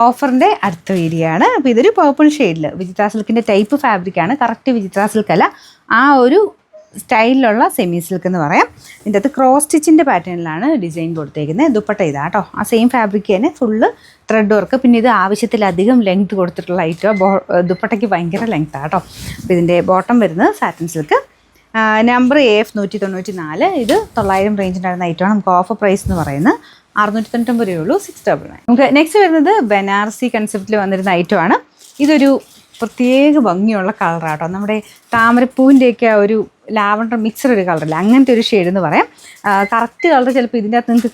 ഓഫറിൻ്റെ അടുത്ത വീഡിയോ ആണ്. അപ്പോൾ ഇതൊരു പർപ്പിൾ ഷെയ്ഡിൽ വിചിത്ര സിൽക്കിൻ്റെ ടൈപ്പ് ഫാബ്രിക്കാണ്. കറക്റ്റ് വിചിത്ര സിൽക്ക് അല്ല, ആ ഒരു സ്റ്റൈലിലുള്ള സെമി സിൽക്ക് എന്ന് പറയാം. ഇതിൻ്റെ അകത്ത് ക്രോസ് സ്റ്റിച്ചിൻ്റെ പാറ്റേണിലാണ് ഡിസൈൻ കൊടുത്തേക്കുന്നത്. ദുപ്പട്ട ഇതാ കേട്ടോ, ആ സെയിം ഫാബ്രിക് തന്നെ ഫുള്ള് ത്രെഡ് വർക്ക്. പിന്നെ ഇത് ആവശ്യത്തിലധികം ലെങ്ത് കൊടുത്തിട്ടുള്ള ഐറ്റം. ദുപ്പട്ടയ്ക്ക് ഭയങ്കര ലെങ്ത്താണ് കേട്ടോ. അപ്പോൾ ഇതിൻ്റെ ബോട്ടം വരുന്നത് സാറ്റിൻ സിൽക്ക്. Number AF 194. ഇത് 900 റേഞ്ചിൻ്റെ ഐറ്റമാണ്. നമുക്ക് ഓഫർ പ്രൈസ് എന്ന് പറയുന്നത് 699 രൂപയുള്ളൂ, 699. നമുക്ക് നെക്സ്റ്റ് വരുന്നത് ബനാറസി കൺസെപ്റ്റിൽ വന്നിരുന്ന ഐറ്റമാണ്. ഇതൊരു പ്രത്യേക ഭംഗിയുള്ള കളറാട്ടോ. നമ്മുടെ താമരപ്പൂവിൻ്റെയൊക്കെ ആ ഒരു ലാവണ്ടർ മിക്സർ ഒരു കളറില്ല, അങ്ങനത്തെ ഒരു ഷെയ്ഡ് എന്ന് പറയാം. കറക്റ്റ് കളർ ചിലപ്പോൾ ഇതിൻ്റെ അകത്ത് നിങ്ങൾക്ക്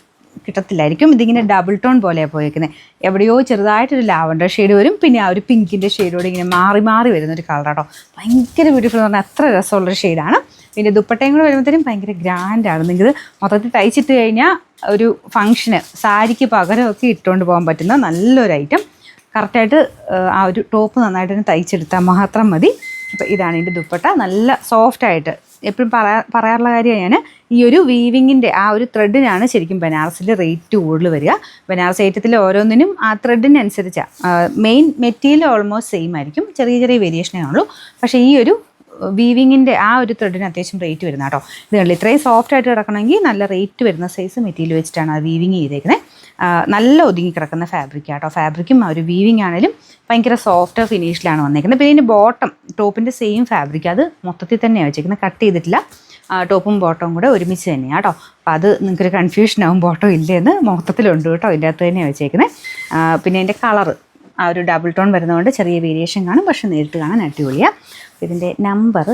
കിട്ടത്തില്ലായിരിക്കും. ഇതിങ്ങനെ ഡബിൾ ടോൺ പോലെയാണ് പോയേക്കുന്നത്. എവിടെയോ ചെറുതായിട്ടൊരു ലാവണ്ടർ ഷെയ്ഡ് വരും, പിന്നെ ആ ഒരു പിങ്കിൻ്റെ ഷെയ്ഡോട് ഇങ്ങനെ മാറി മാറി വരുന്നൊരു കളറാട്ടോ. ഭയങ്കര ബ്യൂട്ടിഫുൾ എന്ന് പറഞ്ഞാൽ അത്ര രസമുള്ളൊരു ഷെയ്ഡാണ്. പിന്നെ ദുപ്പട്ടയും കൂടെ വരുമ്പോഴത്തേനും ഭയങ്കര ഗ്രാൻഡാണ്. നിങ്ങൾക്ക് മൊത്തത്തിൽ തയ്ച്ചിട്ട് കഴിഞ്ഞാൽ ഒരു ഫംഗ്ഷന് സാരിക്ക് പകരമൊക്കെ ഇട്ടുകൊണ്ട് പോകാൻ പറ്റുന്ന നല്ലൊരു ഐറ്റം. കറക്റ്റായിട്ട് ആ ഒരു ടോപ്പ് നന്നായിട്ട് തന്നെ തയ്ച്ചെടുത്താൽ മാത്രം മതി. അപ്പോൾ ഇതാണ് ഇതിൻ്റെ ദുപ്പട്ട. നല്ല സോഫ്റ്റായിട്ട് എപ്പോഴും പറയാറുള്ള കാര്യമാണ് ഞാൻ, ഈ ഒരു വീവിങ്ങിൻ്റെ ആ ഒരു ത്രെഡിനാണ് ശരിക്കും ബനാറസിൽ റേറ്റ് കൂടുതൽ വരിക. ബനാറസ് ഐറ്റത്തിൽ ഓരോന്നിനും ആ ത്രെഡിനനുസരിച്ചാണ്. മെയിൻ മെറ്റീരിയൽ ഓൾമോസ്റ്റ് സെയിം ആയിരിക്കും, ചെറിയ ചെറിയ വേരിയേഷനേ ഉള്ളൂ. പക്ഷേ ഈ ഒരു വീവിങ്ങിൻ്റെ ആ ഒരു ത്രെഡിന് അത്യാവശ്യം റേറ്റ് വരുന്ന കേട്ടോ. ഇത് കണ്ടില്ല, ഇത്രയും സോഫ്റ്റായിട്ട് കിടക്കണമെങ്കിൽ നല്ല റേറ്റ് വരുന്ന സൈസ് മെറ്റീരിയൽ വെച്ചിട്ടാണ് ആ വീവിങ് ചെയ്തേക്കുന്നത്. നല്ല ഒതുങ്ങി കിടക്കുന്ന ഫാബ്രിക് ആട്ടോ. ഫാബ്രിക്കും ആ ഒരു വീവിങ് ആണെങ്കിലും ഭയങ്കര സോഫ്റ്റ് ഫിനിഷിലാണ് വന്നേക്കുന്നത്. പിന്നെ ഇതിൻ്റെ ബോട്ടം ടോപ്പിൻ്റെ സെയിം ഫാബ്രിക്, അത് മൊത്തത്തിൽ തന്നെയാണ് വെച്ചേക്കുന്നത്, കട്ട് ചെയ്തിട്ടില്ല. ടോപ്പും ബോട്ടവും കൂടെ ഒരുമിച്ച് തന്നെയാണ് കേട്ടോ. അപ്പോൾ അത് നിങ്ങൾക്കൊരു കൺഫ്യൂഷനാവും, ബോട്ടം ഇല്ലേന്ന്. മൊത്തത്തിലുണ്ട് കേട്ടോ, ഇതിൻ്റെ അകത്ത് തന്നെയാണ് വെച്ചേക്കുന്നത്. പിന്നെ ഇതിൻ്റെ കളറ് ആ ഒരു ഡബിൾ ടോൺ വരുന്നതുകൊണ്ട് ചെറിയ വേരിയേഷൻ കാണും, പക്ഷേ നേരിട്ട് കാണാൻ അടിപൊളിയാണ്. ഇതിൻ്റെ നമ്പർ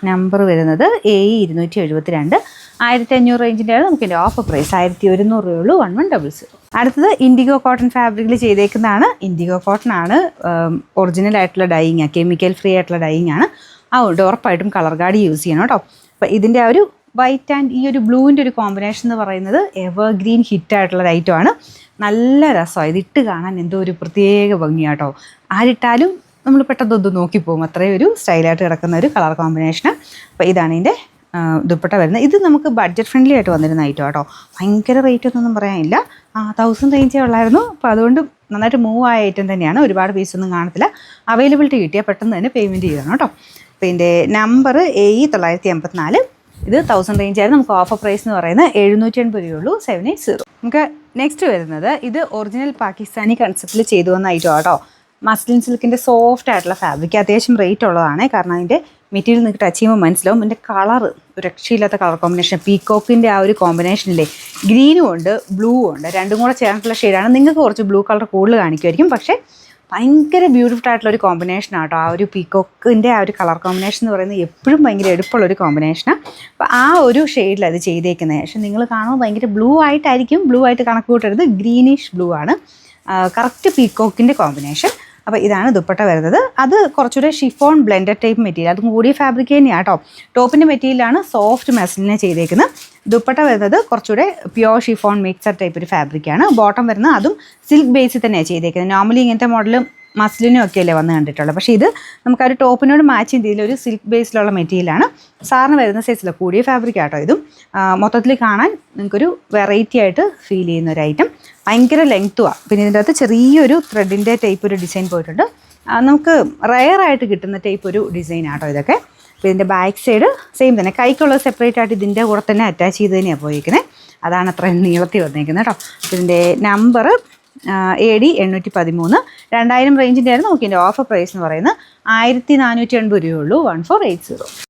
നമ്പർ വരുന്നത് AE 272, 1500 റേഞ്ചിൻ്റെ ആണ്. നമുക്കിൻ്റെ ഓഫർ പ്രൈസ് 1100 രൂപയുള്ളൂ, 1100. അടുത്തത് ഇൻഡിഗോ കോട്ടൺ ഫാബ്രിക്കിൽ ചെയ്തേക്കുന്നതാണ്. ഇൻഡിഗോ കോട്ടൺ ആണ്, ഒറിജിനൽ ആയിട്ടുള്ള ഡൈയിങ്, കെമിക്കൽ ഫ്രീ ആയിട്ടുള്ള ഡൈയിങ് ആണ്. അതുകൊണ്ട് ഉറപ്പായിട്ടും കളർ ഗാർഡ് യൂസ് ചെയ്യണം കേട്ടോ. അപ്പോൾ ഇതിൻ്റെ ആ ഒരു വൈറ്റ് ആൻഡ് ഈ ഒരു ബ്ലൂവിൻ്റെ ഒരു കോമ്പിനേഷൻ എന്ന് പറയുന്നത് എവർഗ്രീൻ ഹിറ്റായിട്ടുള്ള ഐറ്റമാണ്. നല്ല രസമാണ്, ഇതിട്ട് കാണാൻ എന്തോ ഒരു പ്രത്യേക ഭംഗിയാട്ടോ. ആരിട്ടാലും നമ്മൾ പെട്ടെന്ന് നോക്കിപ്പോകും, അത്രയും ഒരു സ്റ്റൈലായിട്ട് കിടക്കുന്ന ഒരു കളർ കോമ്പിനേഷന്. അപ്പോൾ ഇതാണ് ഇതിൻ്റെ ദുപ്പട്ട വരുന്നത്. ഇത് നമുക്ക് ബഡ്ജറ്റ് ഫ്രണ്ട്ലി ആയിട്ട് വന്നിരുന്ന ഐറ്റം കേട്ടോ. ഭയങ്കര റേറ്റ് ഒന്നും പറയാനില്ല, 1000 റേഞ്ചേ ഉള്ളായിരുന്നു. അപ്പോൾ അതുകൊണ്ട് നന്നായിട്ട് മൂവ് ആയ ഐറ്റം തന്നെയാണ്. ഒരുപാട് പീസൊന്നും കാണത്തില്ല. അവൈലബിലിറ്റി കിട്ടിയാൽ പെട്ടെന്ന് തന്നെ പേയ്മെൻറ്റ് ചെയ്യണം കേട്ടോ. അപ്പോൾ ഇതിൻ്റെ നമ്പർ AE 984. ഇത് 1000 റേഞ്ച് ആയിരുന്നു. നമുക്ക് ഓഫർ പ്രൈസ് എന്ന് പറയുന്നത് 780 രൂപയുള്ളൂ, 780. നമുക്ക് നെക്സ്റ്റ് വരുന്നത് ഇത് ഒറിജിനൽ പാകിസ്ഥാനി കൺസെപ്റ്റിൽ ചെയ്തു വന്ന ഐറ്റം കേട്ടോ. മസ്ലിൻ സിൽക്കിൻ്റെ സോഫ്റ്റ് ആയിട്ടുള്ള ഫാബ്രിക്, അത്യാവശ്യം റേറ്റ് ഉള്ളതാണ്. കാരണം അതിൻ്റെ മെറ്റീരിയൽ നിങ്ങൾക്ക് ടച്ച് ചെയ്യുമ്പോൾ മനസ്സിലാവും. ഇതിൻ്റെ കളറ് ഒരു രക്ഷയില്ലാത്ത കളർ കോമ്പിനേഷൻ. പീക്കോക്കിൻ്റെ ആ ഒരു കോമ്പിനേഷനില്ലേ, ഗ്രീനും ഉണ്ട് ബ്ലൂവും ഉണ്ട്, രണ്ടും കൂടെ ചേർന്നിട്ടുള്ള ഷെയ്ഡാണ്. നിങ്ങൾക്ക് കുറച്ച് ബ്ലൂ കളർ കൂടുതൽ കാണിക്കുമായിരിക്കും, പക്ഷേ ഭയങ്കര ബ്യൂട്ടിഫുൾ ആയിട്ടുള്ള ഒരു കോമ്പിനേഷനാണ് കേട്ടോ. ആ ഒരു പീക്കോക്കിൻ്റെ ആ ഒരു കളർ കോമ്പിനേഷൻ എന്ന് പറയുന്നത് എപ്പോഴും ഭയങ്കര എടുപ്പുള്ളൊരു കോമ്പിനേഷനാണ്. അപ്പോൾ ആ ഒരു ഷെയ്ഡിലാണ് അത് ചെയ്തേക്കുന്നത്. പക്ഷേ നിങ്ങൾ കാണുമ്പോൾ ഭയങ്കര ബ്ലൂ ആയിട്ടായിരിക്കും. ബ്ലൂ ആയിട്ട് കണക്ക് കൂട്ടരുത്, ഗ്രീനിഷ് ബ്ലൂ ആണ്. കറക്റ്റ് പീക്കോക്കിൻ്റെ കോമ്പിനേഷൻ. അപ്പോൾ ഇതാണ് ദുപ്പട്ട വരുന്നത്. അത് കുറച്ചുകൂടെ ഷിഫോൺ ബ്ലെൻഡഡ് ടൈപ്പ് മെറ്റീരിയൽ, അതും കൂടിയ ഫാബ്രിക് തന്നെയാണ് കേട്ടോ. ടോപ്പിൻ്റെ മെറ്റീരിയലാണ് സോഫ്റ്റ് മസ്ലിനെ ചെയ്തേക്കുന്നത്. ദുപ്പട്ട വരുന്നത് കുറച്ചുകൂടെ പ്യോർ ഷിഫോൺ മിക്സർ ടൈപ്പ് ഒരു ഫാബ്രിക്കാണ്. ബോട്ടം വരുന്നത് അതും സിൽക്ക് ബേസിൽ തന്നെയാണ് ചെയ്തേക്കുന്നത്. നോർമലി ഇങ്ങനത്തെ മോഡലും മസ്ലിനും ഒക്കെ അല്ലേ വന്ന് കണ്ടിട്ടുള്ളത്. പക്ഷേ ഇത് നമുക്ക് ആ ഒരു ടോപ്പിനോട് മാച്ച് ചെയ്തതിൽ ഒരു സിൽക്ക് ബേസിലുള്ള മെറ്റീരിയലാണ്. സാറിന് വരുന്ന സൈസിൽ കൂടിയ ഫാബ്രിക് ആട്ടോ ഇതും. മൊത്തത്തിൽ കാണാൻ നിങ്ങൾക്കൊരു വെറൈറ്റി ആയിട്ട് ഫീൽ ചെയ്യുന്ന ഒരു ഐറ്റം. ഭയങ്കര ലെങ്ത്തുമാണ്. പിന്നെ ഇതിൻ്റെ അകത്ത് ചെറിയൊരു ത്രെഡിൻ്റെ ടൈപ്പ് ഒരു ഡിസൈൻ പോയിട്ടുണ്ട്. നമുക്ക് റയറായിട്ട് കിട്ടുന്ന ടൈപ്പ് ഒരു ഡിസൈൻ ആട്ടോ ഇതൊക്കെ. അപ്പോൾ ഇതിൻ്റെ ബാക്ക് സൈഡ് സെയിം തന്നെ, കൈക്കുള്ളത് സെപ്പറേറ്റ് ആയിട്ട് ഇതിൻ്റെ കൂടെ തന്നെ അറ്റാച്ച് ചെയ്ത് തന്നെയാണ് പോയിരിക്കുന്നത്. അതാണ് അത്ര നീളത്തിൽ വന്നിരിക്കുന്നത് കേട്ടോ. അപ്പോൾ ഇതിൻ്റെ നമ്പർ AD 813, 2000 റേഞ്ചിൻ്റെ ആയിരുന്നു. നമുക്ക് ഇതിൻ്റെ ഓഫർ പ്രൈസ് എന്ന് പറയുന്നത് 1480 രൂപയുള്ളൂ, 1480.